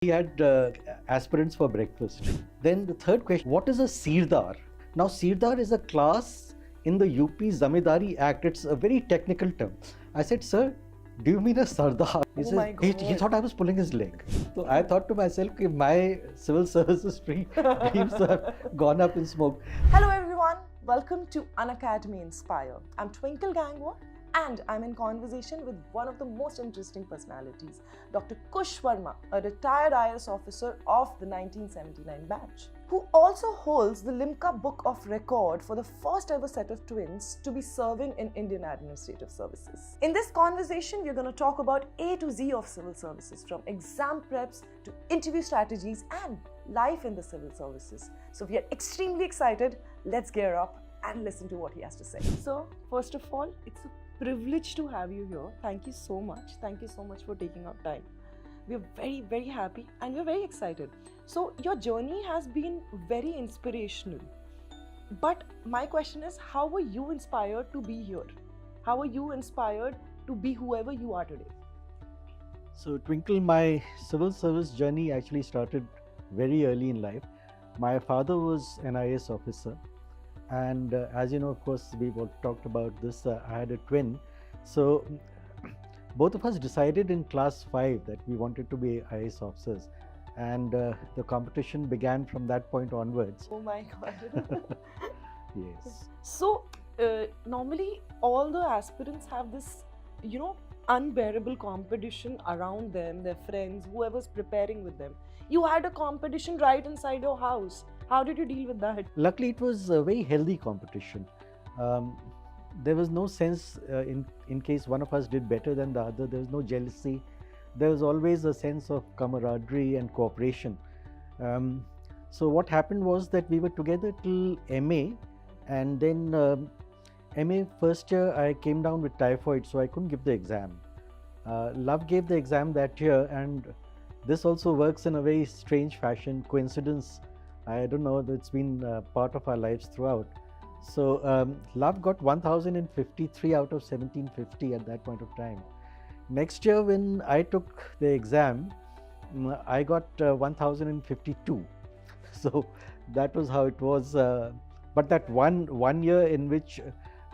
We had aspirants for breakfast. Then the third question, what is a sirdar? Now sirdar is a class in the UP Zamindari Act. It's a very technical term. I said, sir, do you mean a sardar? He Oh my says, God. he thought I was pulling his leg. So I thought to myself, if my civil services dreams have gone up in smoke. Hello everyone, welcome to Unacademy Inspire. I'm Twinkle Gangwar and I'm in conversation with one of the most interesting personalities, Dr. Kush Verma, a retired IAS officer of the 1979 batch, who also holds the Limca Book of Record for the first ever set of twins to be serving in Indian Administrative Services. In this conversation, we're going to talk about A to Z of civil services, from exam preps to interview strategies and life in the civil services. So we are extremely excited. Let's gear up and listen to what he has to say. So first of all, it's a privilege to have you here. Thank you so much. Thank you so much for taking out time. We're very, very happy and we're very excited. So your journey has been very inspirational. But my question is, how were you inspired to be here? How were you inspired to be whoever you are today? So Twinkle, my civil service journey actually started very early in life. My father was an IAS officer. And as you know, of course, we've all talked about this. I had a twin. So both of us decided in class 5 that we wanted to be IAS officers. And the competition began from that point onwards. Oh my God. Yes. So normally all the aspirants have this, unbearable competition around them, their friends, whoever's preparing with them. You had a competition right inside your house. How did you deal with that? Luckily, it was a very healthy competition. There was no sense in case one of us did better than the other. There was no jealousy. There was always a sense of camaraderie and cooperation. So what happened was that we were together till MA, and then MA first year I came down with typhoid, so I couldn't give the exam. Love gave the exam that year, and this also works in a very strange fashion, coincidence. I don't know, it's been part of our lives throughout. So Love got 1053 out of 1750 at that point of time. Next year when I took the exam, I got 1052. So that was how it was. But that one year in which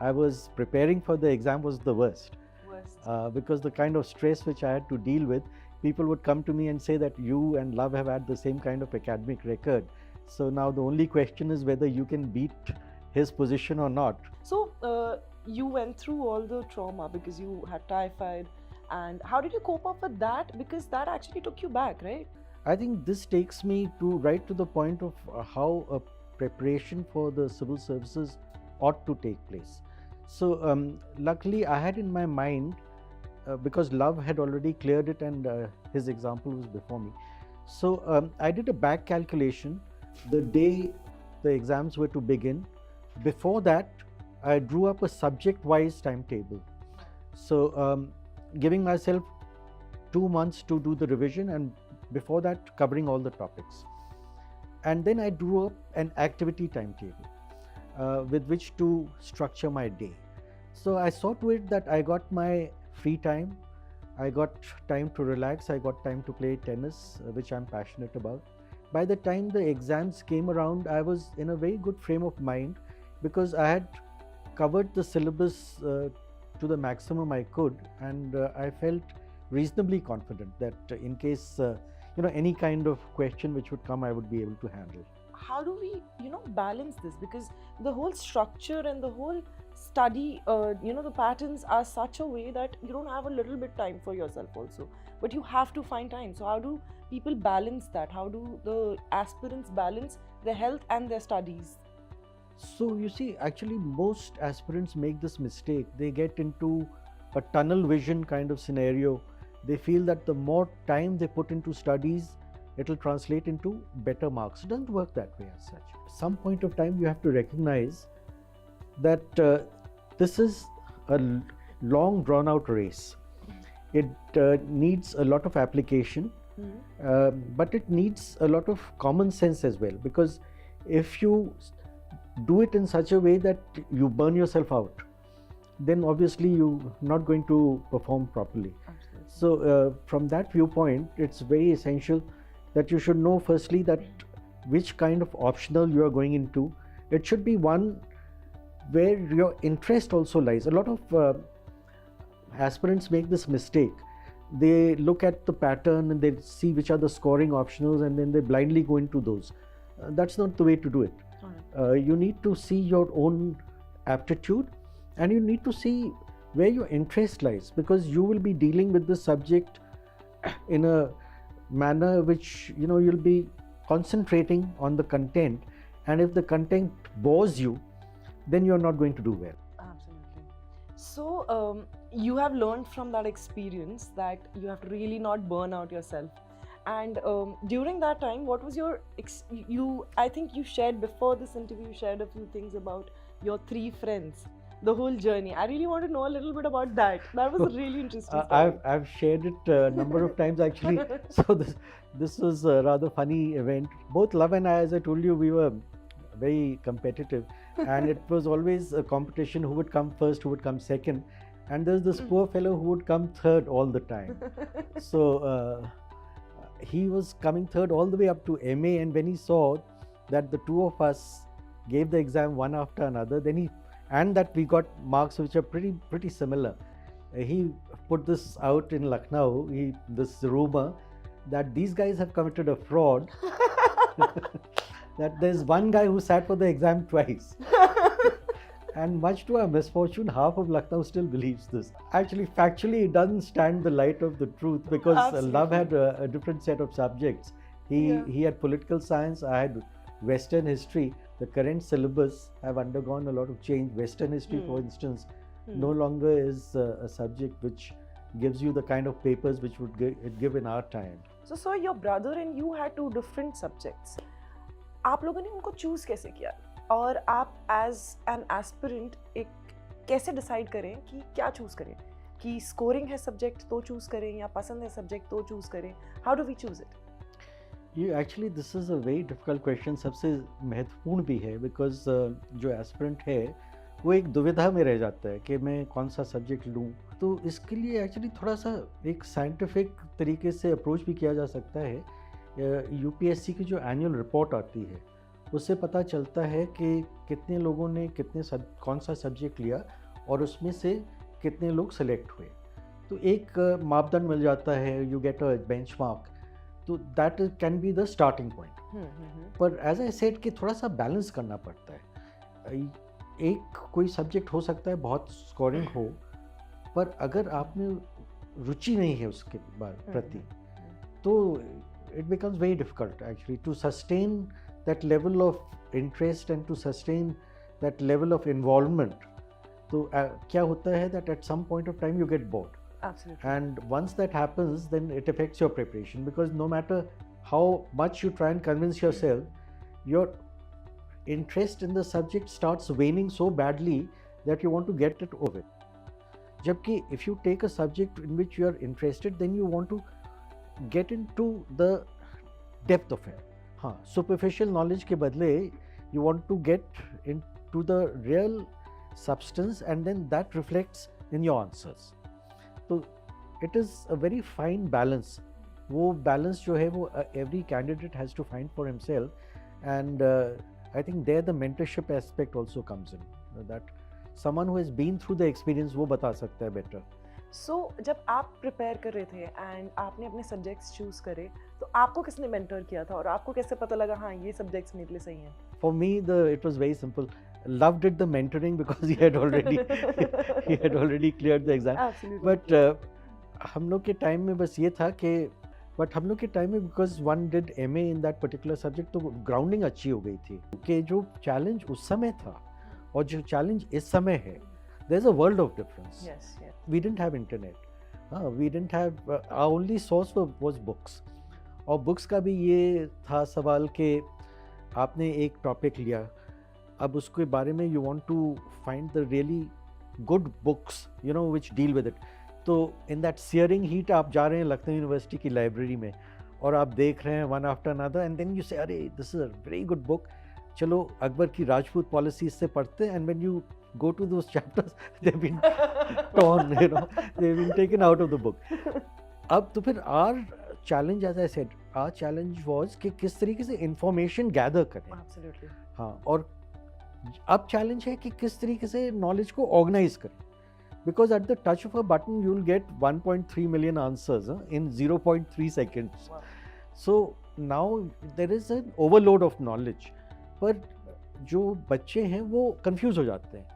I was preparing for the exam was the worst. Because the kind of stress which I had to deal with, people would come to me and say that you and Love have had the same kind of academic record. So now the only question is whether you can beat his position or not. So you went through all the trauma because you had typhoid, and how did you cope up with that? Because that actually took you back, right? I think this takes me right to the point of how a preparation for the civil services ought to take place. So luckily I had in my mind, because Love had already cleared it and his example was before me. So I did a back calculation the day the exams were to begin. Before that, I drew up a subject-wise timetable. So giving myself 2 months to do the revision, and before that covering all the topics. And then I drew up an activity timetable with which to structure my day. So I saw to it that I got my free time, I got time to relax, I got time to play tennis, which I'm passionate about. By the time the exams came around, I was in a very good frame of mind because I had covered the syllabus to the maximum I could, and I felt reasonably confident that in case any kind of question which would come, I would be able to handle. How do we balance this? Because the whole structure and the whole study, the patterns are such a way that you don't have a little bit time for yourself also, but you have to find time. So how do people balance that? How do the aspirants balance their health and their studies? So you see, actually most aspirants make this mistake. They get into a tunnel vision kind of scenario. They feel that the more time they put into studies, it will translate into better marks. It doesn't work that way as such. Some point of time you have to recognize that this is a long drawn out race. It needs a lot of application, but it needs a lot of common sense as well, because if you do it in such a way that you burn yourself out, then obviously you're not going to perform properly. Absolutely. So from that viewpoint, it's very essential that you should know firstly that which kind of optional you are going into. It should be one where your interest also lies. A lot of aspirants make this mistake. They look at the pattern and they see which are the scoring optionals, and then they blindly go into those. That's not the way to do it. You need to see your own aptitude, and you need to see where your interest lies, because you will be dealing with the subject in a manner which you'll be concentrating on the content, and if the content bores you, then you're not going to do well. Absolutely. So you have learned from that experience that you have to really not burn out yourself. And during that time, what was your I think you shared before this interview, you shared a few things about your 3 friends, the whole journey. I really want to know a little bit about that. That was a really interesting story. I've shared it a number of times actually. So this was a rather funny event. Both Love and I, as I told you, we were very competitive, and it was always a competition who would come first, who would come second, and there's this poor fellow who would come third all the time. So he was coming third all the way up to MA, and when he saw that the two of us gave the exam one after another, then and that we got marks which are pretty similar, he put this out in Lucknow, this rumor that these guys have committed a fraud, that there's one guy who sat for the exam twice. And much to our misfortune, half of Lucknow still believes this. Actually, factually, it doesn't stand the light of the truth, because Love had a different set of subjects. He had political science, I had Western history. The current syllabus have undergone a lot of change. Western history, for instance, no longer is a subject which gives you the kind of papers which would give in our time. So your brother and you had 2 different subjects. आप लोगों ने उनको choose कैसे किया, और आप as an aspirant एक कैसे डिसाइड करें कि क्या चूज करें, कि स्कोरिंग है सब्जेक्ट तो चूज करें या पसंद है सब्जेक्ट तो चूज करें? How do we choose it? Actually, this is a very difficult question. सबसे महत्वपूर्ण भी है, because जो एस्पिरेंट है वो एक दुविधा में रह जाता है कि मैं कौन सा सब्जेक्ट लूँ. तो इसके लिए एक्चुअली थोड़ा सा एक साइंटिफिक तरीके से अप्रोच भी किया जा सकता है. UPSC की जो एनुअल रिपोर्ट आती है उससे पता चलता है कि कितने लोगों ने कौन सा सब्जेक्ट लिया और उसमें से कितने लोग सेलेक्ट हुए. तो एक मापदंड मिल जाता है, यू गेट अ बेंचमार्क. तो that can be the starting point. पर एज आई सेड कि थोड़ा सा बैलेंस करना पड़ता है. एक कोई सब्जेक्ट हो सकता है बहुत स्कोरिंग हो, पर अगर आप में रुचि नहीं है उसके प्रति, तो it becomes very difficult actually to sustain that level of interest and to sustain that level of involvement. So क्या होता है that at some point of time you get bored. Absolutely. And once that happens, then it affects your preparation, because no matter how much you try and convince yourself, your interest in the subject starts waning so badly that you want to get it over. Jabki if you take a subject in which you are interested, then you want to get into the depth of it. Superficial knowledge के बदले you want to get into the real substance, and then that reflects in your answers. So it is a very fine balance. वो balance जो है वो every candidate has to find for himself, and I think there the mentorship aspect also comes in, that someone who has been through the experience वो बता सकता है better. So, जब आप प्रिपेयर कर रहे थे एंड आपने अपने सब्जेक्ट्स चूज करे, तो आपको किसने मेंटर किया था और आपको कैसे पता लगा हाँ ये सब्जेक्ट्स मेरे लिए सही हैं? For me, it was very simple. Love did the mentoring because he had already cleared the exam. Absolutely. But हम लोग के टाइम में बस ये था कि हम लोग के टाइम में because one did MA in that particular subject, तो ग्राउंडिंग अच्छी हो गई थी कि जो चैलेंज उस समय था और जो चैलेंज इस समय है, there's a world of difference. Yes. We didn't have internet. We didn't have our only source was books. और बुक्स का भी ये था सवाल कि आपने एक टॉपिक लिया, अब उसके बारे में you want to find the really good books, which deal with it. तो in that searing heat आप जा रहे हैं लखनऊ यूनिवर्सिटी की लाइब्रेरी में और आप देख रहे हैं one after another, and then you say अरे this is a very good book, चलो अकबर की राजपूत पॉलिसी इससे पढ़ते हैं, and when you go to those chapters, they've been torn, they've been taken out of the book. अब तो फिर our challenge, as I said, our challenge was कि किस तरीके से information gather करें. Absolutely. हाँ, और अब challenge है कि किस तरीके से knowledge को organize करें. Because at the touch of a button, you'll get 1.3 million answers in 0.3 seconds. Wow. So now there is an overload of knowledge. पर जो बच्चे हैं वो confuse हो जाते हैं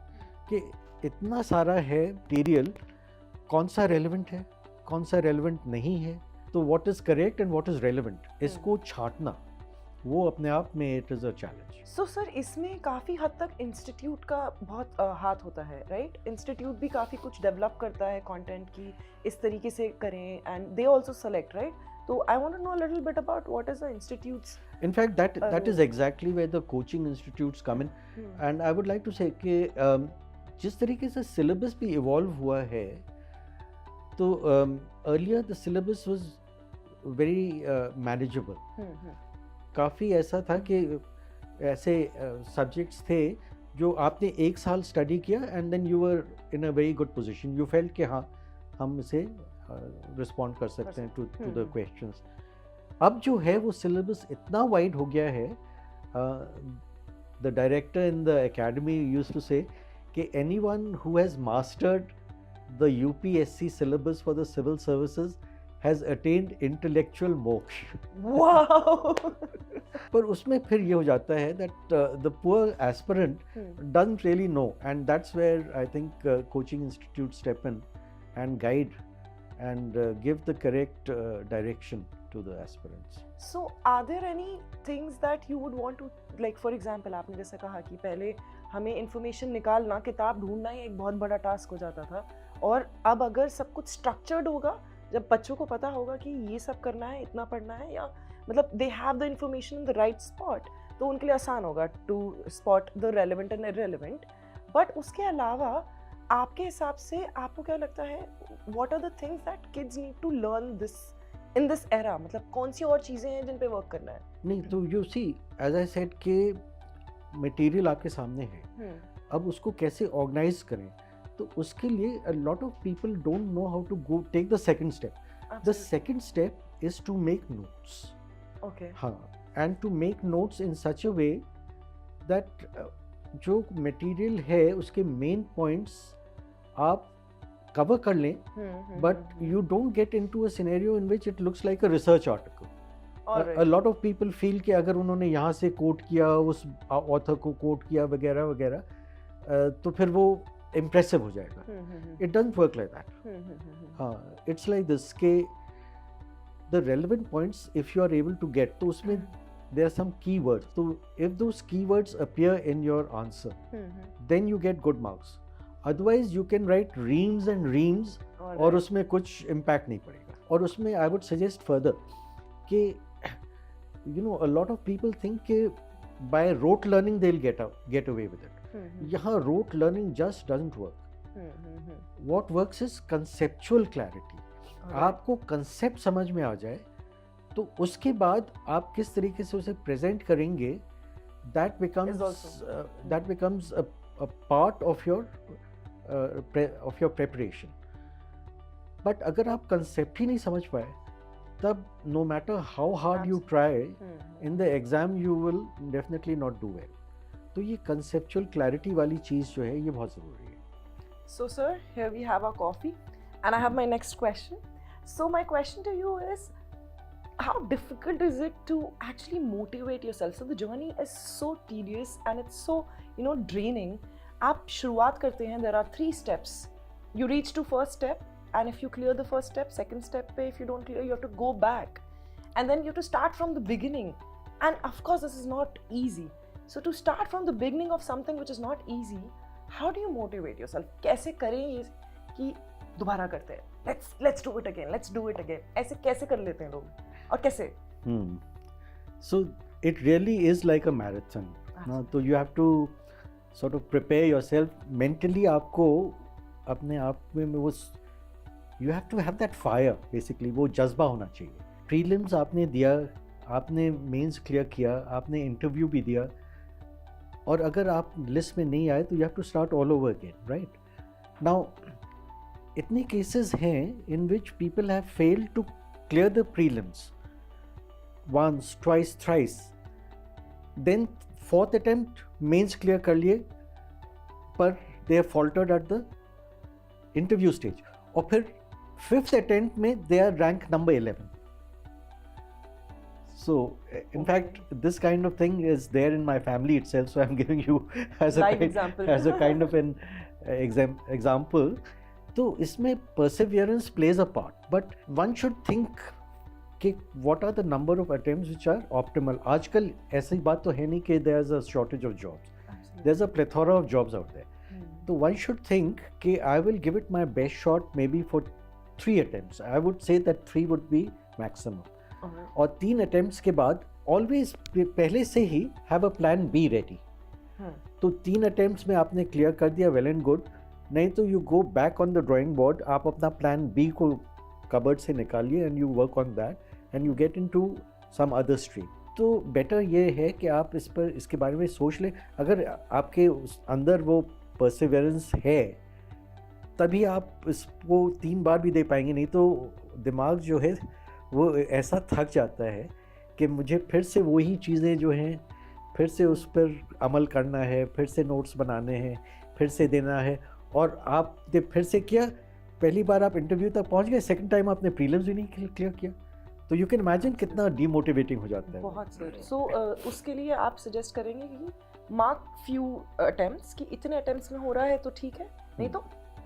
कि इतना सारा है मटीरियल, कौन सा रेलेवेंट है, कौन सा रेलेवेंट नहीं है. तो what is correct and what is relevant, इसको छांटना वो अपने आप में it is a challenge. So sir, इसमें काफ़ी हद तक इंस्टीट्यूट का बहुत हाथ होता है, राइट? इंस्टीट्यूट भी काफ़ी कुछ डेवलप करता है कंटेंट की, इस तरीके से करें, and they also select, right? So I want to know a little bit about what is the institute's. In fact, that is exactly where the coaching institutes come in. And I would like to say कि जिस तरीके से syllabus भी evolve हुआ है, तो earlier the syllabus was very manageable. काफ़ी ऐसा था कि ऐसे subjects थे जो आपने एक साल study किया and then you were in a very good position. You felt कि हाँ हम इसे रिस्पॉन्ड कर सकते हैं टू द क्वेश्चंस. अब जो है वो सिलेबस इतना वाइड हो गया है. The director in the academy used to say कि anyone who has mastered the UPSC syllabus for the civil services has attend intellectual moksha. Wow. पर उसमें फिर ये हो जाता है that the poor aspirant doesn't really know, and that's where I think coaching institute step in and guide and give the correct direction to the aspirants. So are there any things that you would want to, like for example, आपने जैसे कहा कि पहले हमें information निकालना, किताब ढूंढना ही एक बहुत बड़ा टास्क हो जाता था, और अब अगर सब कुछ structured होगा, जब बच्चों को पता होगा कि ये सब करना है, इतना पढ़ना है, या मतलब they have the information in the right spot, तो उनके लिए आसान होगा to spot the relevant and irrelevant. But उसके अलावा आपके हिसाब से आपको क्या लगता है, what are the things that kids need to learn this in this era? मतलब कौन सी और चीज़ें हैं जिन पे वर्क करना है? नहीं, तो you see, as I said कि मटेरियल आपके सामने है, अब उसको कैसे ऑर्गेनाइज करें, तो उसके लिए a lot of people don't know how to go take the second step. Absolutely. The second step is to make notes. Okay. हाँ, and to make notes in such a way that जो material है उसके main points आप cover कर लें, but you don't get into a scenario in which it looks like a research article. A lot of people feel कि अगर उन्होंने यहाँ से कोट किया, उस ऑथर को कोट किया वगैरह वगैरह, तो फिर वो impressive हो जाएगा. It doesn't work like that. हाँ, it's like this कि the relevant points if you are able to get, तो उसमें there are some keywords. So if those keywords appear in your answer, then you get good marks. Otherwise you can write reams and reams और उसमें कुछ impact नहीं पड़ेगा. और उसमें I would suggest further कि you know a lot of people think कि by rote learning they'll get away with it. यहाँ rote learning just doesn't work. What works is conceptual clarity. आपको concept समझ में आ जाए, तो उसके बाद आप किस तरीके से उसे प्रेजेंट करेंगे, that becomes a part of your preparation. But अगर आप concept ही नहीं समझ पाए, तब no matter how hard you try, in the exam you will definitely not do well. तो ये conceptual clarity वाली चीज़ जो है ये बहुत ज़रूरी है. So sir, here we have our coffee and I have my next question. So my question to you is, how difficult is it to actually motivate yourself? So the journey is so tedious and it's so, draining. आप शुरुआत करते हैं, there are 3 steps. You reach to first step, and if you clear the first step, second step पे if you don't clear, you have to go back. And then you have to start from the beginning. And of course, this is not easy. So to start from the beginning of something which is not easy, how do you motivate yourself? कैसे करें ये कि दोबारा करते हैं? Let's do it again. ऐसे कैसे कर लेते हैं लोग? और कैसे? So it really is like a marathon. So you have to sort of prepare yourself mentally. आपको अपने आप में वो you have to have that fire basically. वो जज्बा होना चाहिए. Prelims आपने दिया, आपने मेंस क्लियर किया, आपने इंटरव्यू भी दिया, और अगर आप लिस्ट में नहीं आए तो you have to start all over again, right? Now इतने केसेस हैं in which people have failed to clear the prelims once, twice, thrice, then fourth attempt mains clear कर लिए, पर they have faltered at the interview stage, और फिर fifth attempt में they are rank number 11. So, in fact, this kind of thing is there in my family itself. So I'm giving you as a kind of an example. तो इसमें perseverance plays a part, but one should think कि what are the number of attempts which are optimal. आजकल ऐसी बात तो है नहीं कि there is a shortage of jobs. There's a plethora of jobs out there. So one should think कि I will give it my best shot maybe for 3 attempts. I would say that 3 would be maximum. और 3 attempts के बाद always पहले से he have a plan be ready. तो 3 attempts में आपने clear कर दिया, वेल एंड गुड. नहीं तो you go back on the drawing board, आप अपना प्लान बी को कबर्ड से निकालिए and you work on that and you get into some other stream. तो बेटर ये है कि आप इसके बारे में सोच लें. अगर आपके अंदर वो परसिवेरेंस है तभी आप इसको 3 बार भी दे पाएंगे. नहीं तो दिमाग जो है वो ऐसा थक जाता है कि मुझे फिर से वही चीज़ें जो हैं फिर से उस पर अमल करना है, फिर से नोट्स बनाने हैं, फिर से देना है. और आपने फिर से किया, पहली बार आप इंटरव्यू तक पहुंच गए, सेकंड टाइम आपने प्रीलिम्स भी नहीं क्लियर किया, तो यू कैन इमेजिन कितना डीमोटिवेटिंग हो जाता है. बहुत सर. सो उसके लिए आप सजेस्ट करेंगे कि मार्क फ्यू अटेम्प्ट्स, कि इतने अटेम्प्ट्स में हो रहा है तो ठीक है, नहीं तो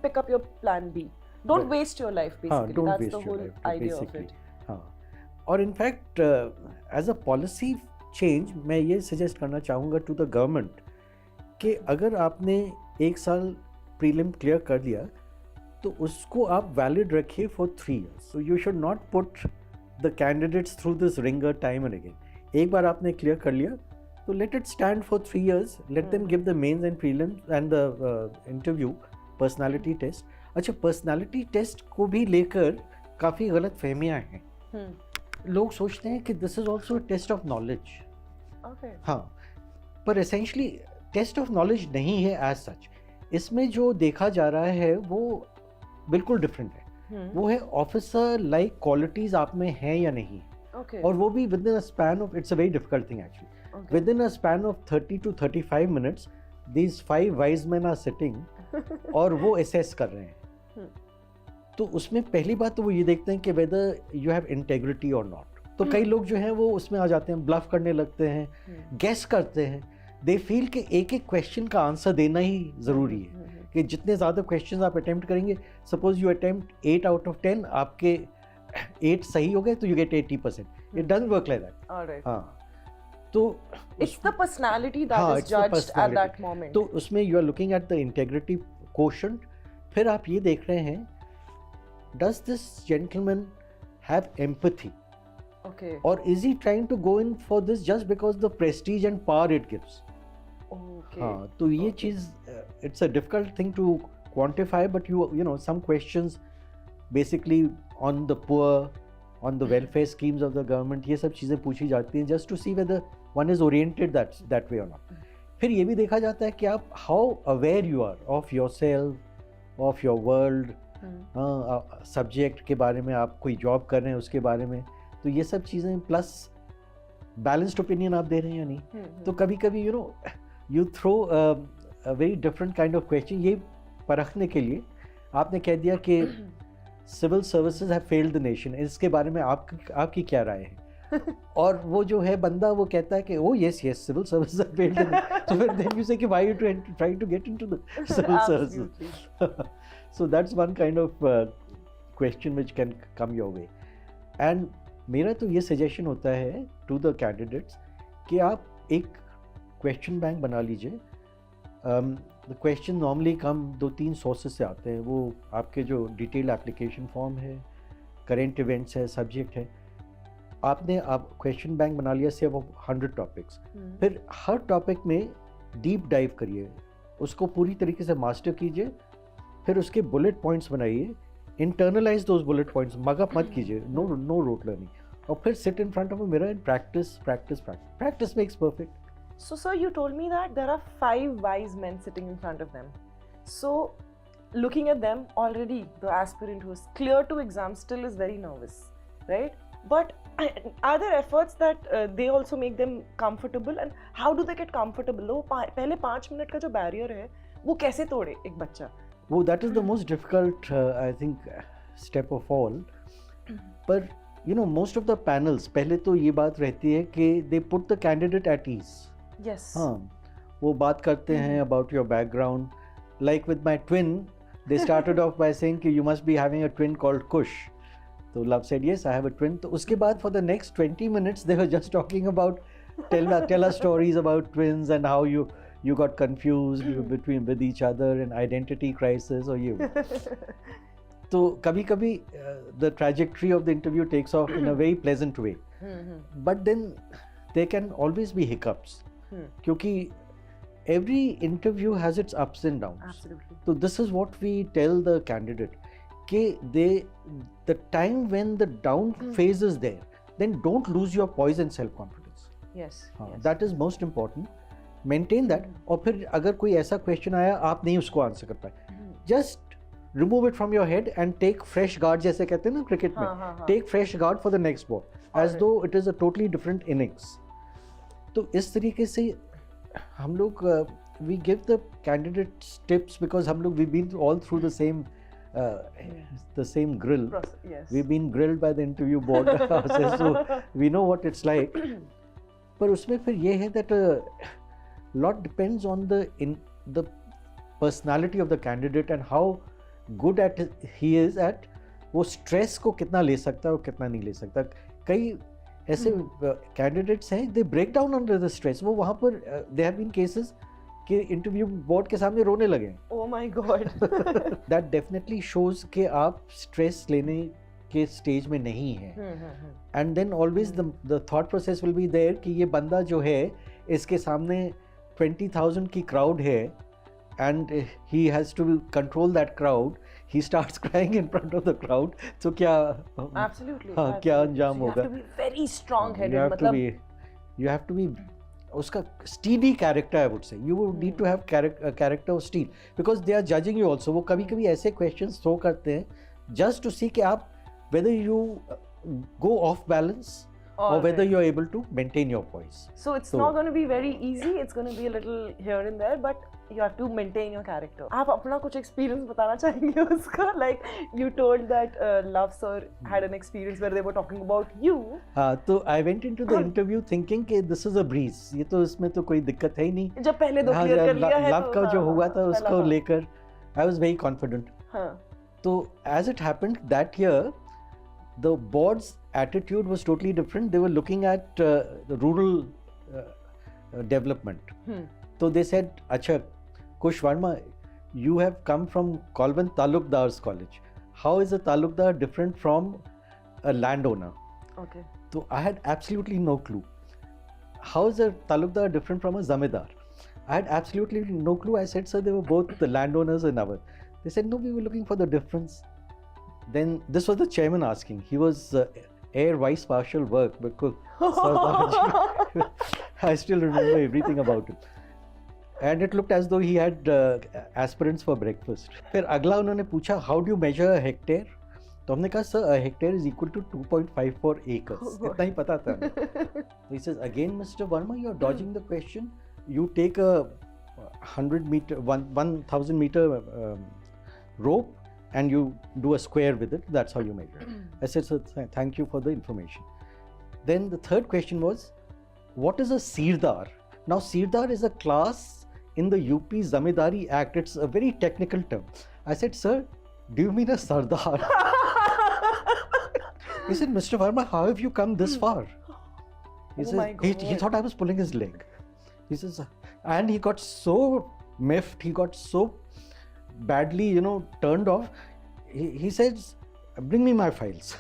pick up your plan B. Don't waste your life basically. That's the whole idea of it. हाँ. और in fact as a policy change मैं ये सजेस्ट करना चाहूँगा टू द गवर्नमेंट कि अगर आपने 1 साल प्रीलिम क्लियर कर लिया तो उसको आप वैलिड रखिए for 3 years. So you should not put the candidates through this wringer time and again. एक बार आपने क्लियर कर लिया तो let it stand for 3 years. Let them give the mains and prelims and the interview personality test. अच्छा, personality test को भी लेकर काफ़ी गलत फहमियाँ हैं. लोग सोचते हैं कि this is also test of knowledge. हाँ, पर एसेंशली टेस्ट ऑफ नॉलेज नहीं है एज सच. इसमें जो देखा जा रहा है वो बिल्कुल डिफरेंट है. वो है ऑफिसर लाइक क्वालिटीज आप में हैं या नहीं. और वो भी within a span of, it's a very difficult thing actually, within a span of 30 to 35 minutes these 5 wise men are sitting और वो असेस कर रहे हैं. तो उसमें पहली बात तो वो ये देखते हैं कि वेदर यू हैव इंटेग्रिटी और नॉट. तो कई लोग जो हैं वो उसमें आ जाते हैं, ब्लफ करने लगते हैं, गेस करते हैं. दे फील कि एक एक क्वेश्चन का आंसर देना ही ज़रूरी है, कि जितने ज़्यादा क्वेश्चन आप अटेम्प्ट करेंगे, suppose you attempt 8 out of 10, आपके 8 सही हो गए तो you get 80%. It doesn't work like that. हाँ, तो it's the personality that is judged at that moment. तो उसमें you are looking at the integrity quotient. फिर आप ये देख रहे हैं, does this gentleman have empathy? Okay. Or is he trying to go in for this just because the prestige and power it gives? Okay. हाँ, तो ये चीज़ it's a difficult thing to quantify, but you know some questions basically on the poor, on the welfare schemes of the government, ये सब चीज़ें पूछी जाती हैं just to see whether one is oriented that way or not. फिर ये भी देखा जाता है कि आप how aware you are of yourself, of your world, subject के बारे में, आप कोई जॉब कर रहे हैं उसके बारे में. तो ये सब चीज़ें प्लस बैलेंस्ड ओपिनियन आप दे रहे हैं या नहीं. तो कभी कभी you throw a very different kind of question, ये परखने के लिए आपने कह दिया कि civil services have failed the nation. इसके बारे में आपकी क्या राय है? और वो जो है बंदा वो कहता है कि oh yes civil services have failed the nation. तो फिर देन यू से कि why you trying to get into the civil services. So that's one kind of question which can come your way. And मेरा तो ये suggestion होता है to the candidates कि आप एक question bank बना लीजिए. The question normally come 2-3 sources से आते हैं. वो आपके जो detailed application form है, current events है, subject है. आपने question bank बना लिया से 100 topics. फिर हर topic में deep dive करिए, उसको पूरी तरीके से master कीजिए. फिर उसके बुलेट पॉइंट्स बनाइए, internalise those bullet points, mug up मत कीजिए, नो रोट लर्निंग. और फिर sit in front of a mirror and practice makes perfect. So sir, you told me that there are 5 wise men sitting in front of them. So looking at them, already the aspirant who is clear to exam still is very nervous. right? But are there efforts that they also make them comfortable, and how do they get comfortable? वो पहले 5 minute का जो barrier है वो कैसे तोड़े एक बच्चा? वो that is the most difficult I think step of all. पर you know most of the panels पहले तो ये बात रहती है कि they put the candidate at ease. Yes. हाँ, वो बात करते हैं about your background. Like with my twin, they started off by saying कि you must be having a twin called Kush. So Love said yes, I have a twin. तो उसके बाद for the next 20 minutes they were just talking about tell us stories about twins and how you got confused with each other and identity crisis or you. So kabhi the trajectory of the interview takes off in a very pleasant way. But then there can always be hiccups. Kyunki every interview has its ups and downs. Absolutely. So this is what we tell the candidate. The time when the down phase is there, then don't lose your poise and self-confidence. Yes, yes. That is most important. Maintain that. और फिर अगर कोई ऐसा question आया आप नहीं उसको answer कर पाए, just remove it from your head and take fresh guard, जैसे कहते हैं ना cricket में, take fresh guard for the next ball, as though it is a totally different innings. तो इस तरीके से हम लोग we give the candidates tips because हम लोग we've been all through the same grill. Yes. We've been grilled by the interview board so we know what it's like. पर उसमें फिर ये है that a lot depends on the personality of the candidate and how good at he is at वो stress को कितना ले सकता है और कितना नहीं ले सकता. कई ऐसे candidates हैं they break down under the stress. वो वहाँ पर there have been cases कि इंटरव्यू बोर्ड के सामने रोने लगे. Oh my God. That definitely shows कि आप स्ट्रेस लेने के स्टेज में नहीं हैं. And then always the thought process will be there कि ये बंदा जो है इसके सामने 20,000 की crowd है and he has to control that crowd. He starts crying in front of the crowd. So क्या Absolutely. हाँ, क्या अंजाम होगा? You have to be very strong-headed. You have to be उसका steady character I would say. You would need to have character of steel because they are judging you also. वो कभी-कभी ऐसे questions throw करते हैं just to see कि आप whether you go off balance or whether you're able to maintain your poise. So it's not going to be very easy. It's going to be a little here and there, but you have to maintain your character. आप अपना कुछ experience बताना चाहेंगे उसका? Like you told that Love sir had an experience where they were talking about you. हाँ, तो I went into the interview thinking कि this is a breeze. ये तो इसमें तो कोई दिक्कत है ही नहीं. जब पहले दो clear कर लिया है Love का जो हुआ था उसको लेकर I was very confident. हाँ. तो as it happened that year, the board's attitude was totally different. They were looking at the rural development. So they said, "Acha, Kush Verma, you have come from Colvin Talukdar's college. How is a Talukdar different from a landowner?" Okay. So I had absolutely no clue. How is a Talukdar different from a Zamidar? I had absolutely no clue. I said, "Sir, they were both the landowners and our." They said, "No, we were looking for the difference." Then this was the chairman asking. He was Air Vice Marshal work because I still remember everything about it. And it looked as though he had aspirants for breakfast. फिर अगला उन्होंने पूछा, how do you measure a hectare? तो हमने कहा, sir, a hectare is equal to 2.54 acres. इतना ही पता था. He says, again, Mr. Verma, you are dodging the question. You take a 1,000 meter rope and you do a square with it. That's how you measure it. I said, sir, thank you for the information. Then the third question was, what is a Sirdar? Now, Sirdar is a class in the UP Zamindari Act. It's a very technical term. I said, sir, do you mean a Sardar? He said, Mr. Verma, how have you come this far? He said, he thought I was pulling his leg. He says, and he got so miffed, he got so badly, turned off. He says, bring me my files.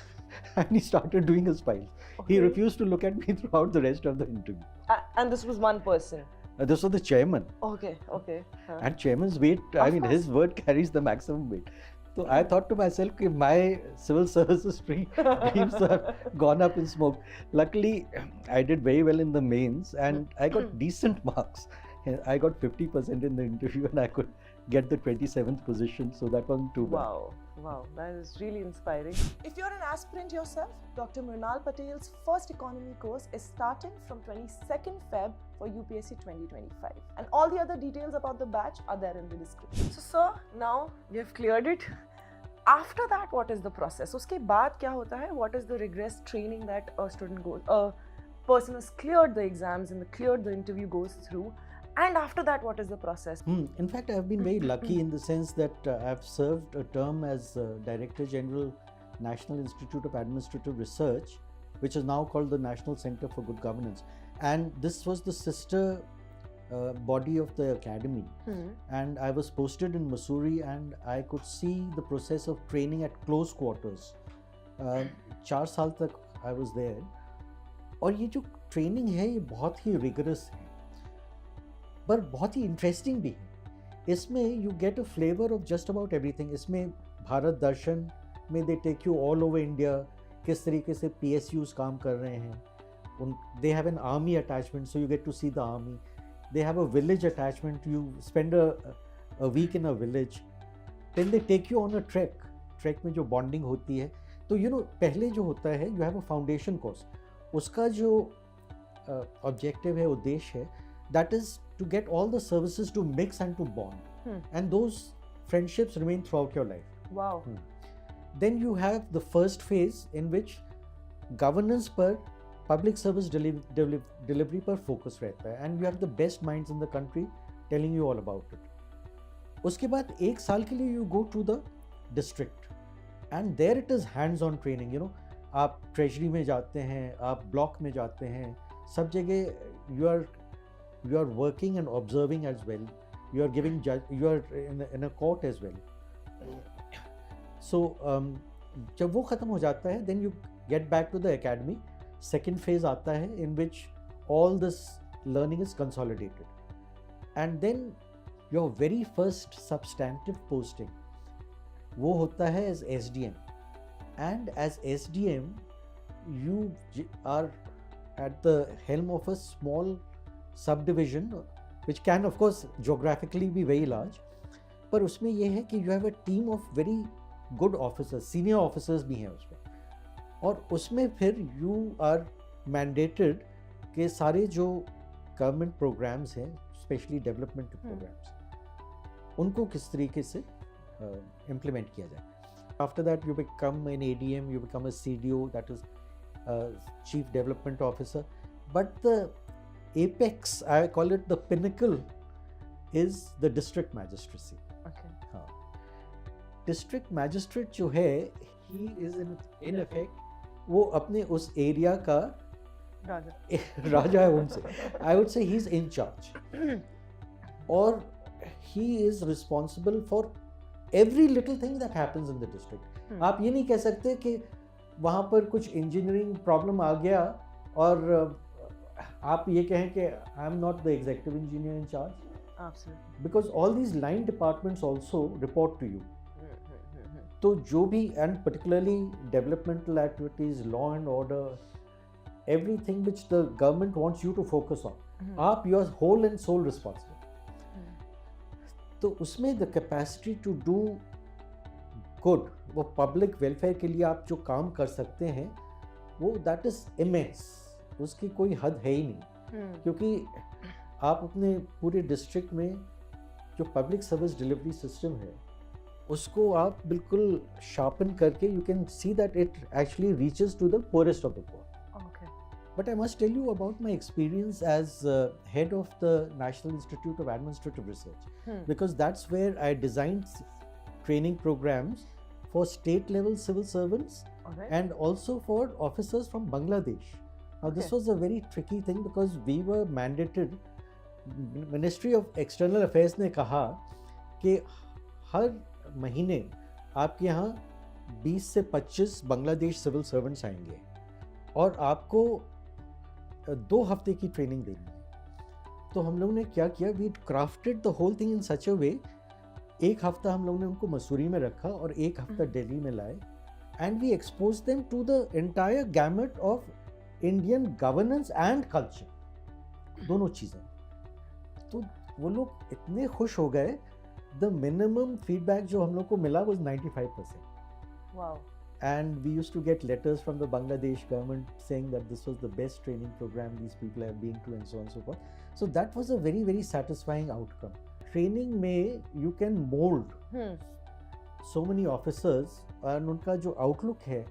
And he started doing his files. Okay. He refused to look at me throughout the rest of the interview. And this was one person? This was the chairman. Okay. And chairman's weight, his word carries the maximum weight. So I thought to myself, my civil services dreams have gone up in smoke. Luckily, I did very well in the mains and I got decent marks. I got 50% in the interview and I could get the 27th position. So that wasn't too bad. Wow. Wow, that is really inspiring. If you're an aspirant yourself, Dr. Mrinal Patel's first economy course is starting from 22nd Feb for UPSC 2025. And all the other details about the batch are there in the description. So sir, now we have cleared it. After that, what is the process? Uske baad kya hota hai? What is the rigorous training that a student goes, a person has cleared the exams and cleared the interview goes through? And after that, what is the process? In fact, I've been very lucky in the sense that I've served a term as Director General, National Institute of Administrative Research, which is now called the National Center for Good Governance. And this was the sister body of the academy. And I was posted in Missouri, and I could see the process of training at close quarters. 4 साल तक I was there. और ये जो training है ये बहुत ही rigorous है, पर बहुत ही इंटरेस्टिंग भी है. इसमें you get a flavour of just about everything. इसमें भारत दर्शन में they take you all over India, किस तरीके से PSUs काम कर रहे हैं. They have an army attachment, so you get to see the army. They have a village attachment, you spend a week in a village. Then they take you on a trek में जो bonding होती है. तो you know पहले जो होता है you have a foundation course. उसका जो ऑब्जेक्टिव है, उद्देश्य है, that is to get all the services to mix and to bond. And those friendships remain throughout your life. Wow. Then you have the first phase in which governance per public service delivery पर focus रहता है, and you have the best minds in the country telling you all about it. उसके बाद 1 साल के लिए you go to the district, and there it is hands-on training. You know, आप treasury में जाते हैं, आप ब्लॉक में जाते हैं, सब जगह you are working and observing as well. You are giving you are in a court as well. So जब वो ख़त्म हो जाता है, then you get back to the academy. Second phase आता है in which all this learning is consolidated. And then your very first substantive posting वो होता है as SDM. And as SDM, you are at the helm of a small subdivision, which can of course geographically be very large, पर उसमें ये है कि you have a team of very good officers, senior officers भी हैं उसमें. और उसमें फिर you are mandated कि सारे जो government programs हैं, especially development programs, उनको किस तरीके से implement किया जाए. After that, you become an ADM, you become a CDO, that is Chief Development Officer. But the apex, I call it the pinnacle, is the District Magistracy. Okay. District Magistrate जो है, he is in effect, वो अपने उस area का राजा है उनसे. I would say he's in charge. और he is responsible for every little thing that happens in the district. आप ये नहीं कह सकते कि वहाँ पर कुछ इंजीनियरिंग प्रॉब्लम आ गया और आप ये कहें कि I am not the executive engineer in charge. Absolutely. Because all these line departments also report to you. तो जो भी, and particularly developmental activities, law and order, everything which the government wants you to focus on, आप you are whole and sole responsible. तो उसमें the capacity to do good, वो public welfare के लिए आप जो काम कर सकते हैं, वो दैट इज इमेंस. उसकी कोई हद है ही नहीं. क्योंकि आप अपने पूरे डिस्ट्रिक्ट में जो पब्लिक सर्विस डिलीवरी सिस्टम है उसको आप बिल्कुल शार्पन करके you can see that it actually reaches to the poorest of the poor. But I must tell you about my experience as head of the National Institute of Administrative Research, because that's where I designed training programs for state level civil servants and also for officers from Bangladesh. Now this was a very tricky thing because we were mandated. Ministry of External Affairs ने कहा कि हर महीने आपके यहाँ 20 से 25 Bangladesh civil servants आएंगे और आपको 2 हफ्ते की ट्रेनिंग देनी है. तो हम लोगों ने क्या किया, we crafted the whole thing in such a way. 1 हफ्ता हम लोगों ने उनको मसूरी में रखा और 1 हफ्ता दिल्ली में लाए, and we expose them to the entire gamut of Indian governance and culture, दोनों चीज़ें. तो वो लोग इतने खुश हो गए. द मिनिमम फीडबैक जो हम लोग को मिला was 95%. Wow. And we used to get letters from the Bangladesh government saying that this was the best training program these people have been to, and so on and so forth. So that was a very, very satisfying outcome. Training में you can mold so many officers, and उनका जो outlook है,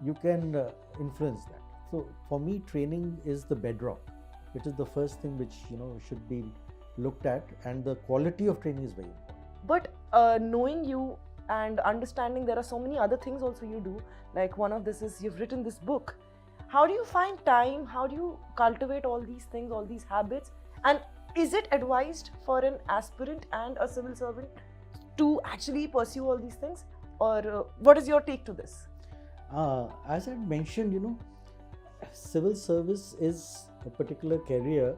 you can influence that. So for me, training is the bedrock. It is the first thing which should be looked at, and the quality of training is very important. But knowing you and understanding there are so many other things also you do, like one of this is you've written this book. How do you find time? How do you cultivate all these things, all these habits? And is it advised for an aspirant and a civil servant to actually pursue all these things? Or what is your take to this? As I mentioned, civil service is a particular career.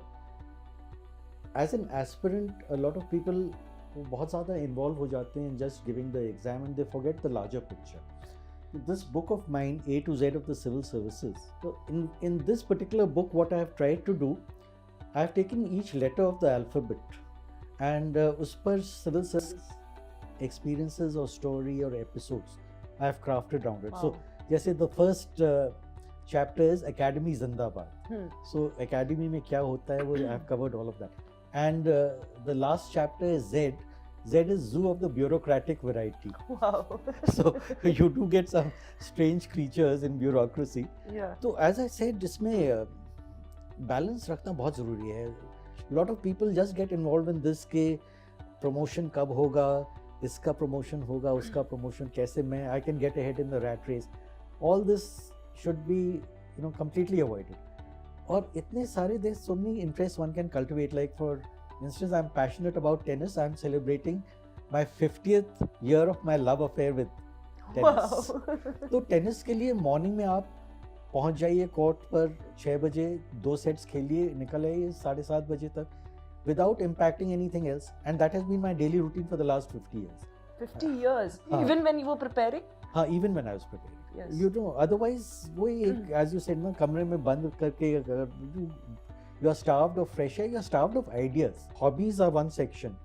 As an aspirant, a lot of people बहुत ज़्यादा involve हो जाते हैं in just giving the exam, and they forget the larger picture. This book of mine, A to Z of the civil services. So in this particular book, what I have tried to do, I have taken each letter of the alphabet, and उस पर civil service experiences or story or episodes I have crafted around it. Wow. So जैसे the first chapter is Academy Zindabad. So Academy में क्या होता है वो I have covered all of that. And the last chapter is Z. Z is zoo of the bureaucratic variety. Wow. So you do get some strange creatures in bureaucracy. Yeah. So as I said, इसमें balance रखना बहुत ज़रूरी है. Lot of people just get involved in this के promotion कब होगा, इसका promotion होगा, उसका promotion कैसे मैं I can get ahead in the rat race. All this should be completely avoided. और इतने सारे there's so many interests one can cultivate. Like for instance, I'm passionate about tennis. I'm celebrating my 50th year of my love affair with tennis. Wow. तो tennis के लिए morning में आप पहुंच जाइए कोर्ट पर 6 बजे, 2 सेट्स खेलिए, निकल आइए 7:30 बजे तक without impacting anything else, and that has been my daily routine for the last 50 years. 50 years? Even when you were preparing? Even when I was preparing. Yes. Otherwise वही as you said ना, कमरे में बंद करके you are starved of fresh air, you are starved of ideas. Hobbies are one section.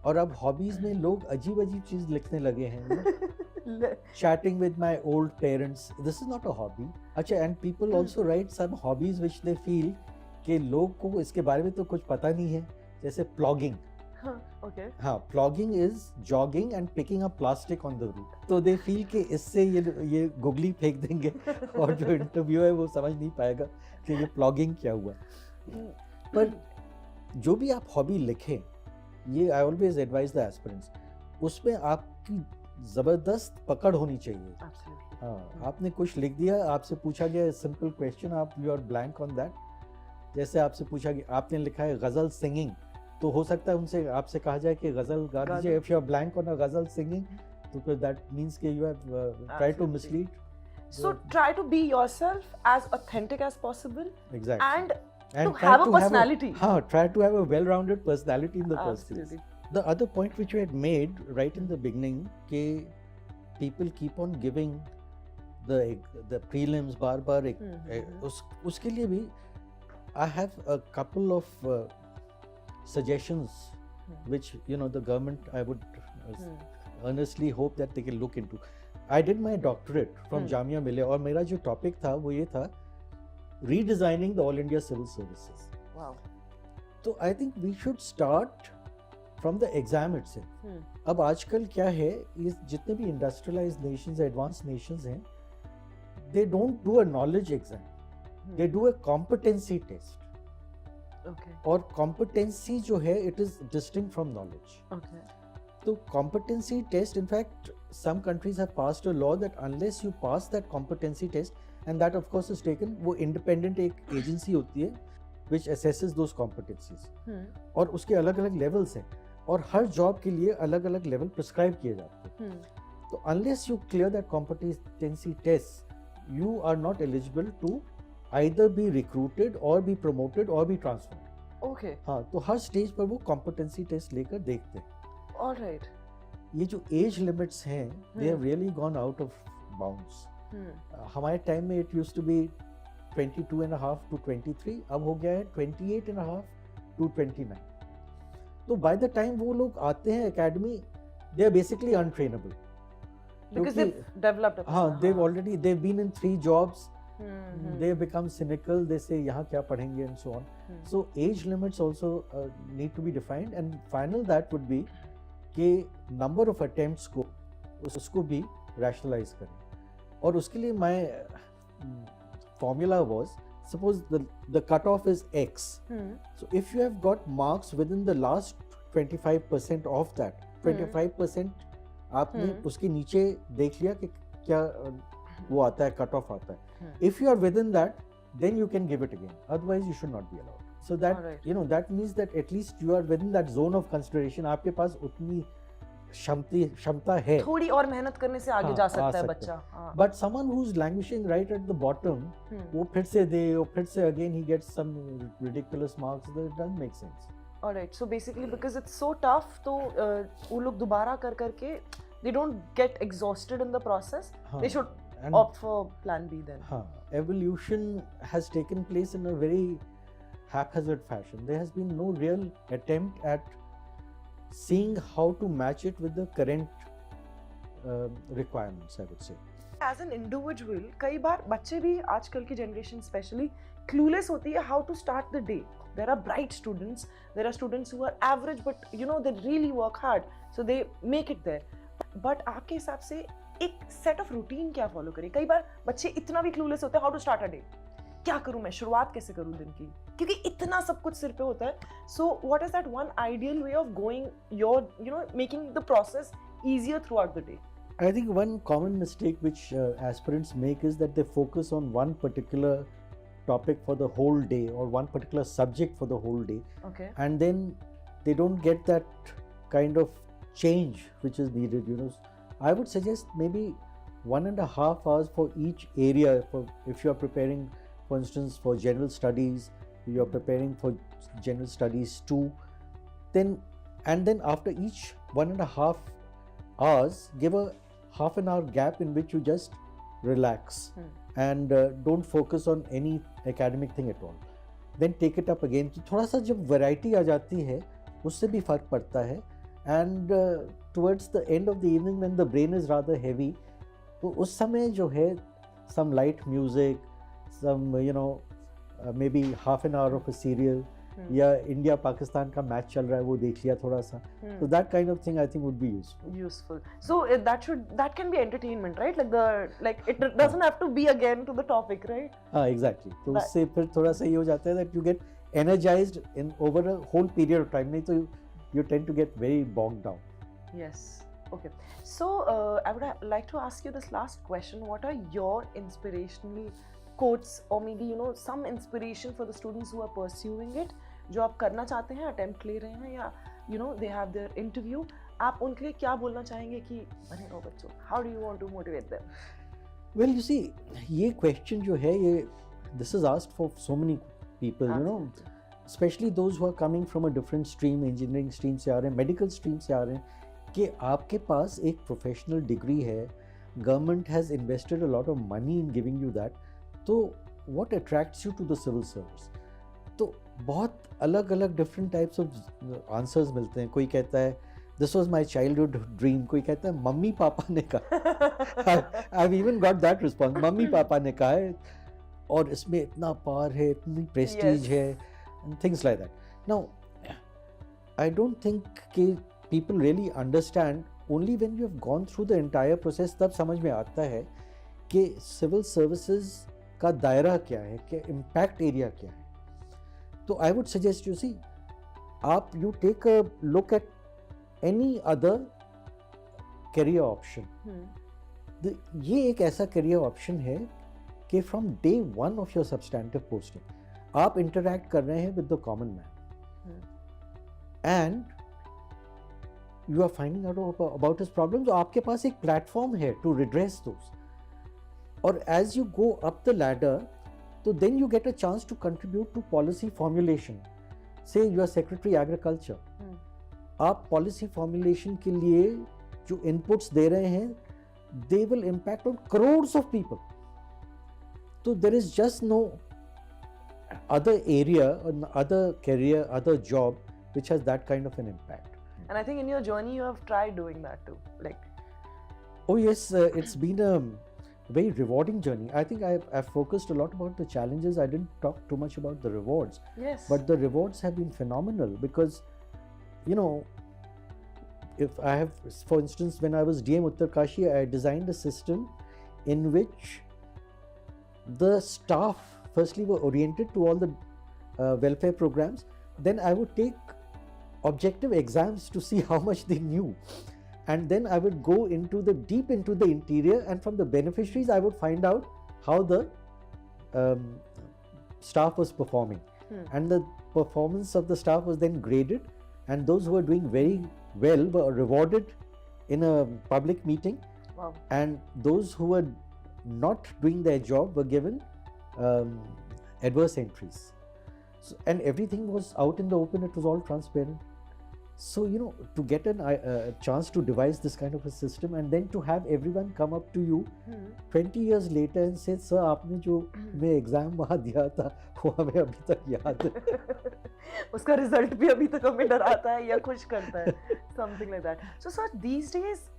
और अब hobbies में लोग अजीब चीज लिखने लगे हैं. Chatting with my old parents, this is not a hobby. अच्छा, and people also write some hobbies which they feel कि लोग को इसके बारे में तो कुछ पता नहीं है, जैसे प्लॉगिंग. Okay. हाँ, plogging is jogging and picking up plastic on the route. तो दे फील कि इससे ये गुगली फेंक देंगे और जो इंटरव्यू है वो समझ नहीं पाएगा कि ये प्लॉगिंग क्या हुआ. पर जो भी आप हॉबी लिखें, ये I always advise the aspirants, उसमें आपकी ज़बरदस्त पकड़ होनी चाहिए. हाँ, आपने कुछ लिख दिया, आपसे पूछा गया सिंपल क्वेश्चन, आप you are blank on that. जैसे आपसे पूछा गया, आपने लिखा है गज़ल सिंगिंग, तो हो सकता है उनसे आपसे कहा जाए कि गज़ल गा दीजिए. If you are blank on a ghazal singing, तो दैट मीन्स कि you have tried to mislead. So try to be yourself as authentic as possible. Exactly. And to try have a personality. Try to have a well-rounded personality in the first place. Absolutely. The other point which you had made right in the beginning, कि people keep on giving the prelims बार उसके लिए भी I have a couple of suggestions which the government, I would earnestly hope that they can look into. I did my doctorate from Jamia Millia, और मेरा जो topic था वो ये था redesigning the All India Civil Services. Wow. तो I think we should start from the exam itself. अब आजकल क्या है, ये जितने भी industrialized nations, advanced nations हैं, they don't do a knowledge exam. They do a competency test. Okay. और competency जो है, it is distinct from knowledge. Okay. तो competency test, in fact, some countries have passed a law that unless you pass that competency test, and that of course is taken, वो independent एक agency होती है which assesses those competencies. और उसके अलग अलग levels हैं, और हर job के लिए अलग अलग level prescribe किए जाते हैं. तो unless you clear that competency test, you are not eligible to either be recruited or be promoted or be transferred. Okay. हाँ, तो हर स्टेज पर वो competency test लेकर देखते हैं. All right. ये जो एज लिमिट्स हैं, they have really gone out of bounds. हमारे टाइम में it used to be 22 and a half to 23, अब हो गया है 28 and a half to 29. तो by the time वो लोग आते हैं academy, they are basically untrainable. because क्योंकि they've developed a हाँ personality. they've been in 3 jobs, Hmm. they become cynical, they say यहाँ क्या पढ़ेंगे and so on. So age limits also need to be defined, and final that would be कि number of attempts को उसको भी rationalize करें. और उसके लिए my formula was, suppose the cutoff is X. So if you have got marks within the last 25% of that, 25% आपने उसके नीचे देख लिया कि क्या वो आता है, कट ऑफ आता है. If you are within that, then you can give it again. Otherwise, you should not be allowed. So that that means that at least you are within that zone of consideration. आपके पास उतनी क्षमता है. थोड़ी और मेहनत करने से आगे जा सकता है बच्चा. But someone who's languishing right at the bottom, वो फिर से दे, और फिर से again he gets some ridiculous marks. That doesn't make sense. Alright, so basically because it's so tough, तो वो लोग दोबारा कर करके they don't get exhausted in the process. They should opt for plan B then. Evolution has taken place in a very haphazard fashion. There has been no real attempt at seeing how to match it with the current requirements, I would say. As an individual, कई बार बच्चे भी आजकल की generation especially clueless होती है how to start the day. There are bright students, there are students who are average, but they really work hard, so they make it there. But आपके हिसाब से एक set of routine क्या follow करें? कई बार बच्चे इतना भी clueless होते हैं how to start a day. क्या करूँ मैं? शुरुआत कैसे करूँ दिन की? क्योंकि इतना सब कुछ सिर पे होता है. So what is that one ideal way of going making the process easier throughout the day? I think one common mistake which aspirants make is that they focus on one particular topic for the whole day, or one particular subject for the whole day. Okay. And then they don't get that kind of change which is needed. I would suggest maybe 1.5 hours for each area. If you are preparing, for instance, for general studies, you are preparing for general studies 2, then after each 1.5 hours, give a half an hour gap in which you just relax and don't focus on any academic thing at all. Then take it up again. तो थोड़ा सा जब variety आ जाती है, उससे भी फर्क पड़ता है. And towards the end of the evening, when the brain is rather heavy, तो उस समय जो है some light music, some maybe half an hour of a serial, या इंडिया पाकिस्तान का मैच चल रहा है वो देख लिया थोड़ा सा. So that kind of thing I think would be useful. So that can be entertainment, right? Like it doesn't have to be again to the topic, right? Exactly. तो उससे फिर थोड़ा सा ये हो जाता है that you get energized in over a whole period of time. नहीं तो you tend to get very bogged down. Yes. Okay. So I would like to ask you this last question. What are your inspirational quotes, or maybe some inspiration for the students who are pursuing it, जो आप करना चाहते हैं, attempt ले रहे हैं, या they have their interview, आप उनके लिए क्या बोलना चाहेंगे कि बने रहो बच्चों? How do you want to motivate them? Well, you see, ये question जो है this is asked for so many people. Absolutely. Especially those who are coming from a different stream, engineering stream से आ रहे हैं, medical stream से आ रहे हैं, कि आपके पास एक professional degree है, government has invested a lot of money in giving you that. तो what attracts you to the civil service? तो बहुत अलग अलग different types of answers मिलते हैं. कोई कहता है this was my childhood dream, कोई कहता है मम्मी पापा ने कहा. I've even got that response. Mummy papa ने कहा है और इसमें इतना पावर है, इतनी prestige है, and things like that. Now, I don't think कि people really understand. Only when you have gone through the entire process तब समझ में आता है कि civil services का दायरा क्या है, क्या impact area क्या है. तो I would suggest you take a look at any other career option. ये एक ऐसा career option है कि from day one of your substantive posting आप interact कर रहे हैं with the common man, and you are finding out about his problems. आपके पास एक platform है to redress those. Or as you go up the ladder, so then you get a chance to contribute to policy formulation. Say you are Secretary Agriculture. आप policy formulation के लिए जो inputs दे रहे हैं, they will impact on crores of people. So there is just no other area, other career, other job which has that kind of an impact. And I think in your journey you have tried doing that too. Like Oh yes, it's been a very rewarding journey. I think I've focused a lot about the challenges. I didn't talk too much about the rewards. Yes. But the rewards have been phenomenal because, you know, if I have, for instance, when I was DM Uttarkashi, I designed a system in which the staff firstly were oriented to all the welfare programs. Then I would take objective exams to see how much they knew. And then I would go into the deep into the interior, and from the beneficiaries I would find out how the staff was performing. And the performance of the staff was then graded, and those who were doing very well were rewarded in a public meeting. Wow. And those who were not doing their job were given adverse entries. So, and everything was out in the open, it was all transparent. So, you know, to get a chance to devise this kind of a system and then to have everyone come up to you 20 years later and say, sir, आपने जो मैं exam वहाँ दिया था वो हमें अभी तक याद है. उसका रिजल्ट भी अभी तक हमें डराता है या खुश करता है. Something like that. So sir, these days,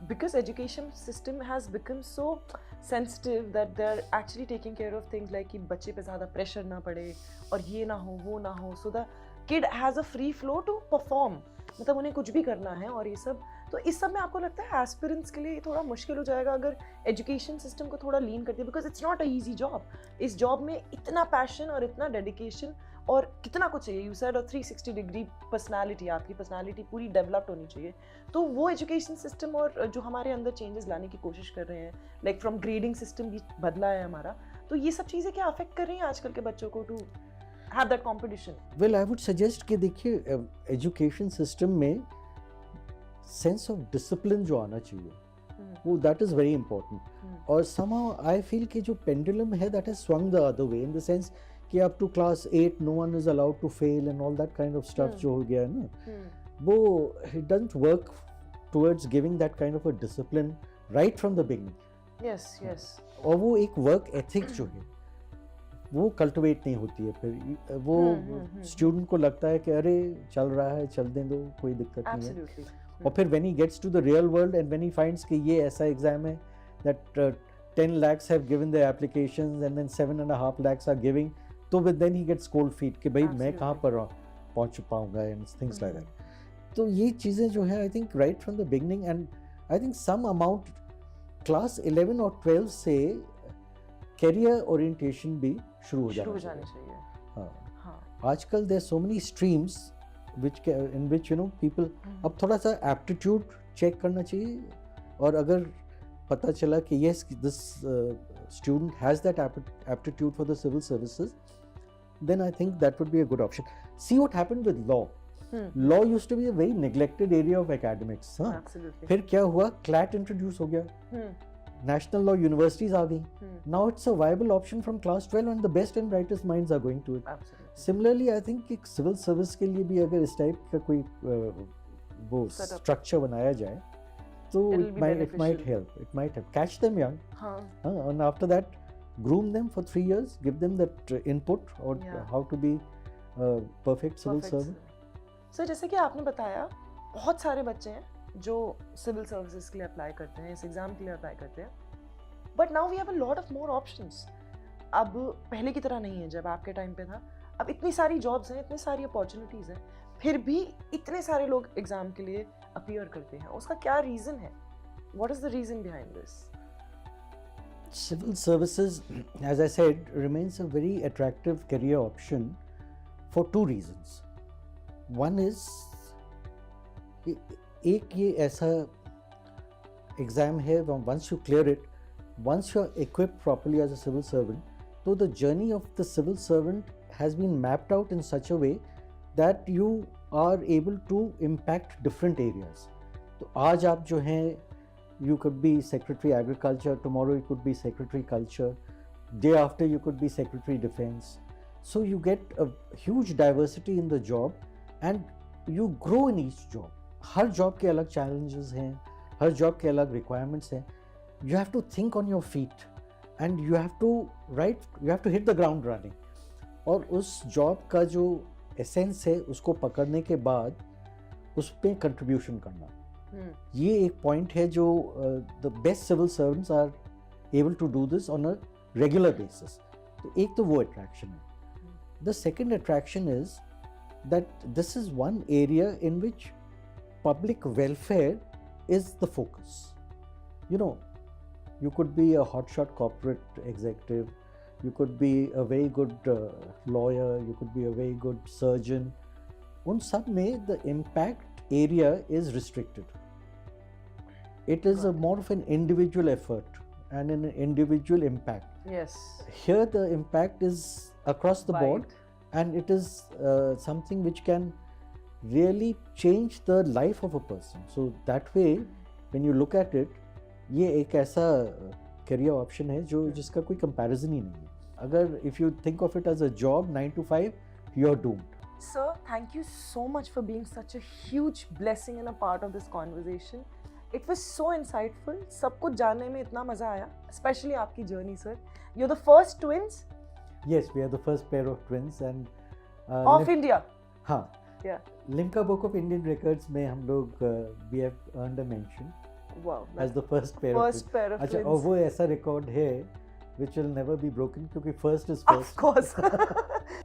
because education system has become so sensitive that they're actually taking care of things like कि बच्चे पे ज़्यादा pressure ना पड़े और ये ना हो वो ना हो, so the kid has a free flow to perform. मतलब उन्हें कुछ भी करना है और ये सब. तो इस सब में आपको लगता है एस्पिरेंट्स के लिए थोड़ा मुश्किल हो जाएगा अगर एजुकेशन सिस्टम को थोड़ा लीन कर दिया, because it's not a easy job. इस जॉब में इतना पैशन और इतना डेडिकेशन और कितना कुछ चाहिए. यू सेड 360 डिग्री पर्सनालिटी, आपकी पर्सनालिटी पूरी डेवलप्ड होनी चाहिए. तो वो एजुकेशन सिस्टम और जो हमारे अंदर चेंजेस लाने की कोशिश कर रहे हैं, लाइक फ्रॉम ग्रेडिंग सिस्टम भी बदला है हमारा, तो ये सब चीज़ें क्या अफेक्ट कर रही हैं आजकल के बच्चों को to have that competition? Well, I would suggest कि देखिए एजुकेशन सिस्टम में सेंस ऑफ डिसिप्लिन जो आना चाहिए वो दैट इज वेरी इंपॉर्टेंट. और somehow I feel कि जो पेंडुलम है that has swung the other way in the sense कि up to class 8 no one is allowed to fail and all that kind of stuff जो हो गया है ना, वो it doesn't work towards giving that kind of a discipline right from the beginning. Yes, yes. और वो एक work ethic जो है वो कल्टिवेट नहीं होती है. फिर वो स्टूडेंट को लगता है कि अरे चल रहा है, चल दें दो, कोई दिक्कत नहीं है. और फिर when he gets to the real world and when he finds कि ये ऐसा एग्जाम है that 10 lakhs have given their applications and then 7.5 lakhs are giving, तो then he gets cold feet कि भाई मैं कहाँ पर पहुँच पाऊँगा and things like that. तो ये चीज़ें जो है I think right from the beginning, and I think some amount class 11 और 12 से कैरियर ओरिएंटेशन भी शुरू हो जाना चाहिए. हाँ. आजकल there so many streams which in which you know people अब थोड़ा सा एप्टीट्यूड चेक करना चाहिए, और अगर पता चला कि yes this student has that aptitude for the civil services, then I think that would be a good option. See what happened with law. Law used to be a very neglected area of academics. Absolutely. फिर क्या हुआ, CLAT introduce हो गया, national law universities आ गई. Now it's a viable option from class 12 and the best and brightest minds are going to it. Absolutely. Similarly, I think कि civil service के लिए भी अगर इस टाइप का कोई वो structure बनाया जाए तो it might help catch them young. And after that groom them for 3 years, give them that input or how to be perfect civil servant. So जैसे कि आपने बताया बहुत सारे बच्चे हैं जो सिविल सर्विसेज के लिए अप्लाई करते हैं, इस एग्जाम के लिए अप्लाई करते हैं, but now we have a lot of more options. अब पहले की तरह नहीं है जब आपके टाइम पे था. अब इतनी सारी जॉब्स हैं, इतनी सारी अपॉर्चुनिटीज हैं, फिर भी इतने सारे लोग एग्जाम के लिए अपीयर करते हैं. उसका क्या रीजन है? What is the reason behind this? Civil services, as I said, remains a very attractive career option for 2 reasons. One is एक ये ऐसा एग्ज़ाम है, once you clear it, once you are equipped properly as a civil servant, so the journey of the civil servant has been mapped out in such a way that you are able to impact different areas. तो आज आप जो हैं, you could be secretary agriculture, tomorrow you could be secretary culture, day after you could be secretary defense. So you get a huge diversity in the job and you grow in each job. Her job के अलग challenges हैं, हर job के अलग requirements हैं. You have to think on your feet and you have to hit the ground running. और उस job का जो एसेंस है उसको पकड़ने के बाद उस पर कंट्रीब्यूशन करना. ये एक पॉइंट है जो the best civil servants are able to do this on a regular basis. तो एक तो वो अट्रैक्शन है. The second attraction is that this is one area in which public welfare is the focus. You know, you could be a hotshot corporate executive, you could be a very good lawyer, you could be a very good surgeon. Un sab mein the impact area is restricted. It is a more of an individual effort and an individual impact. Yes. Here the impact is across the board. Wide. And it is something which can really change the life of a person. So that way, when you look at it, ये एक ऐसा career option है जो जिसका कोई comparison ही नहीं है. अगर if you think of it as a job 9 to 5, you're doomed. Sir, thank you so much for being such a huge blessing and a part of this conversation. It was so insightful. सब कुछ जानने में इतना मजा आया, especially आपकी journey, sir. You're the first twins. Yes, we are the first pair of twins and of India. हाँ. Yeah. Limca Book of Indian Records में हम लोग we have earned a mention. Wow. As the first pair of twins. Pair of अच्छा, twins. और वो ऐसा record है which will never be broken क्योंकि first is first. Of course.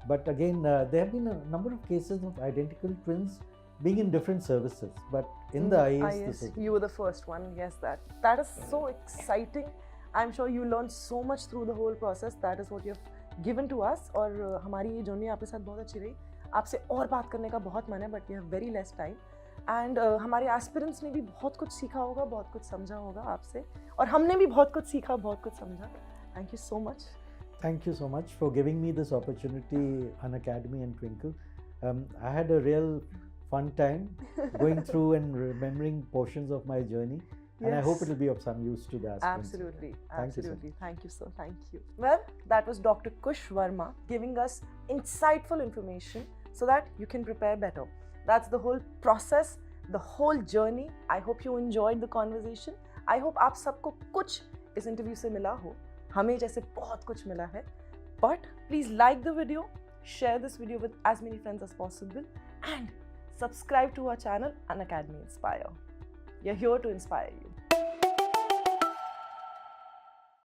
But again, there have been a number of cases of identical twins being in different services. But in the IAS, this is you were the first one. Yes, that is so exciting. I'm sure you learned so much through the whole process. That is what you've given to us. और हमारी ये journey आपके साथ बहुत अच्छी रही. आपसे और बात करने का बहुत मन है, but we have very less time. And हमारे एस्पिरेंट्स ने भी बहुत कुछ सीखा होगा, बहुत कुछ समझा होगा आपसे, और हमने भी बहुत कुछ सीखा, बहुत कुछ समझा. Thank you so much. Thank you so much for giving me this opportunity, Unacademy and Twinkle. I had a real fun time going through and remembering portions of my journey. And I hope it will be of some use to the aspirants. Absolutely. Thank you, sir. Thank you, sir. Thank you. Well, that was Dr. Kush Verma giving us insightful information so that you can prepare better. That's the whole process, the whole journey. I hope you enjoyed the conversation. I hope आप सबको कुछ इस interview से मिला हो. हमें जैसे बहुत कुछ मिला है. But please like the video, share this video with as many friends as possible, and subscribe to our channel, Unacademy Inspire. We're here to inspire you.